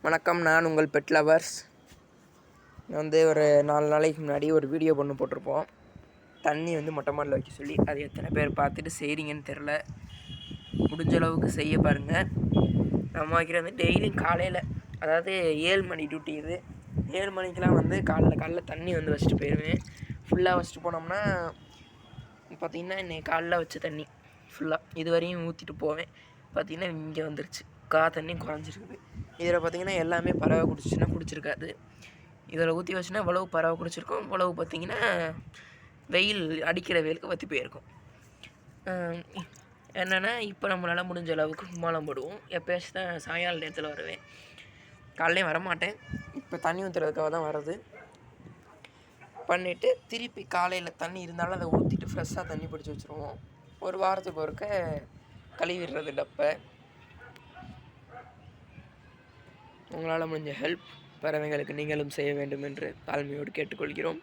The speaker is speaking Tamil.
வணக்கம், நான் உங்கள் பெட் லவர்ஸ். வந்து ஒரு 4 நாளைக்கு முன்னாடி ஒரு வீடியோ போட்டிருப்போம். தண்ணி மொட்டை மாடியில் வைக்க சொல்லி. அது எத்தனை பேர் பார்த்துட்டு செய்கிறீங்கன்னு தெரில. முடிஞ்ச அளவுக்கு செய்ய பாருங்கள். நம்ம வைக்கிறது டெய்லியும் காலையில், அதாவது 7 மணி டியூட்டி. இது 7 மணிக்கெலாம் காலைல தண்ணி வச்சுட்டு போயிடுவேன். ஃபுல்லாக வச்சுட்டு போனோம்னா பார்த்திங்கன்னா இன்றைக்கி காலைல வச்ச தண்ணி ஃபுல்லாக இதுவரையும் ஊற்றிட்டு போவேன். பார்த்திங்கன்னா இங்கே வந்துருச்சு, தண்ணி குறைஞ்சிருக்குது. இதில் பார்த்திங்கன்னா எல்லாமே பறவை குடிச்சிருக்காது. இதில் ஊற்றி வச்சுன்னா இவ்வளவு பறவை குடிச்சிருக்கும். இவ்வளவு பார்த்திங்கன்னா வெயில் அடிக்கிற வெயிலுக்கு வற்றி போயிருக்கும். என்னென்னா இப்போ நம்மளால் முடிஞ்ச அளவுக்கு கும்மாளம் போடுவோம். எப்போயாச்சும் தான் சாயங்கால நேரத்தில் வருவேன், காலையிலையும் வரமாட்டேன். இப்போ தண்ணி ஊற்றுறதுக்காக தான் வர்றது. பண்ணிவிட்டு திருப்பி காலையில் தண்ணி இருந்தாலும் அதை ஊற்றிட்டு ஃப்ரெஷ்ஷாக தண்ணி பிடிச்சி வச்சுருவோம். ஒரு வாரத்துக்கு ஒருக்க கழுவிடுறது டப்பை. உங்களால் முடிஞ்ச ஹெல்ப் பறவைகளுக்கு நீங்களும் செய்ய வேண்டும் என்று தாழ்மையோடு கேட்டுக்கொள்கிறோம்.